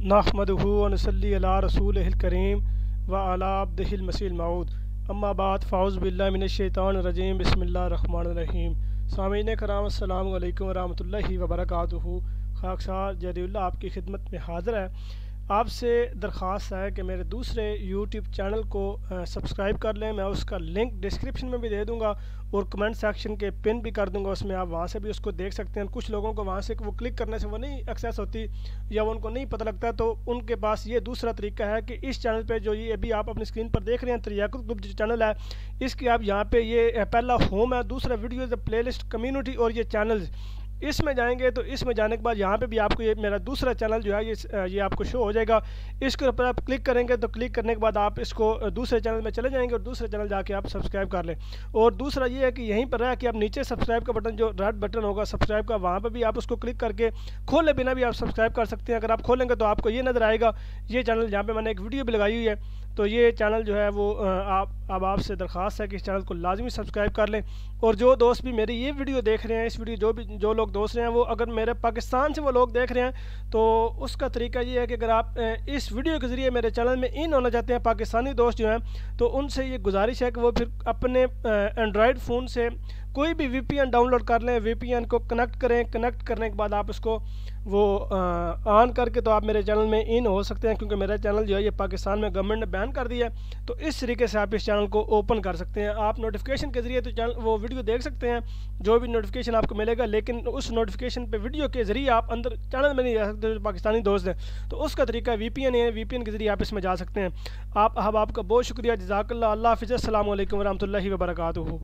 नहमदुहु व नसल्ली अला रसूलिहिल करीम व अला अब्दिहिल मसीहिल मऊद अम्मा बाद फ़ाउज़ बिल्लाहि मिनश शैतानिर रजीम बिस्मिल्लाहिर रहमानिर रहीम। सामीन कराम अस्सलामु अलैकुम व रहमतुल्लाहि व बरकातुहू। खाकसार जदीउल्लाह आपकी खिदमत में हाज़िर है। आपसे दरख्वास्त है कि मेरे दूसरे यूट्यूब चैनल को सब्सक्राइब कर लें। मैं उसका लिंक डिस्क्रिप्शन में भी दे दूंगा और कमेंट सेक्शन के पिन भी कर दूंगा, उसमें आप वहां से भी उसको देख सकते हैं। कुछ लोगों को वहां से वो क्लिक करने से वो नहीं एक्सेस होती या उनको नहीं पता लगता, तो उनके पास ये दूसरा तरीका है कि इस चैनल पे जो ये अभी आप अपनी स्क्रीन पर देख रहे हैं तरियाकुत ग्रुप जो चैनल है, इसके आप यहाँ पे ये पहला होम है, दूसरा वीडियो प्ले लिस्ट कम्यूनिटी और ये चैनल, इसमें जाएंगे तो इसमें जाने के बाद यहाँ पे भी आपको ये मेरा दूसरा चैनल जो है ये आपको शो हो जाएगा। इसके ऊपर आप क्लिक करेंगे तो क्लिक करने के बाद आप इसको दूसरे चैनल में चले जाएंगे और दूसरे चैनल जाके आप सब्सक्राइब कर लें। और दूसरा ये है कि यहीं पर है कि आप नीचे सब्सक्राइब का बटन जो रेड बटन होगा सब्सक्राइब का, वहाँ पर भी आप उसको क्लिक करके खोले बिना भी आप सब्सक्राइब कर सकते हैं। अगर आप खोलेंगे तो आपको ये नज़र आएगा ये चैनल, जहाँ पर मैंने एक वीडियो भी लगाई हुई है। तो ये चैनल जो है वो अब आपसे दरख्वास्त है कि इस चैनल को लाजमी सब्सक्राइब कर लें। और जो दोस्त भी मेरी ये वीडियो देख रहे हैं, इस वीडियो जो लोग दोस्त रहे हैं, वो अगर मेरे पाकिस्तान से वो लोग देख रहे हैं तो उसका तरीका ये है कि अगर आप इस वीडियो के ज़रिए मेरे चैनल में इन होना चाहते हैं पाकिस्तानी दोस्त जो हैं, तो उनसे ये गुजारिश है कि वो फिर अपने एंड्रॉयड फ़ोन से कोई भी VPN डाउनलोड कर लें, VPN को कनेक्ट करें। कनेक्ट करने के बाद आप उसको वो ऑन करके तो आप मेरे चैनल में इन हो सकते हैं, क्योंकि मेरा चैनल जो है ये पाकिस्तान में गवर्नमेंट ने बैन कर दिया है। तो इस तरीके से आप इस चैनल को ओपन कर सकते हैं। आप नोटिफिकेशन के ज़रिए तो चैनल वो वीडियो देख सकते हैं, जो भी नोटिफिकेशन आपको मिलेगा, लेकिन उस नोटिफिकेशन पे वीडियो के ज़रिए आप अंदर चैनल में नहीं जा सकते। जो पाकिस्तानी दोस्त हैं तो उसका तरीका VPN है, VPN के ज़रिए आप इसमें जा सकते हैं। आपका बहुत शुक्रिया, जज़ाकल्लाह। अल्लाह हाफ़िज़। अस्सलामु अलैकुम व रहमतुल्लाहि व बरकातुहू।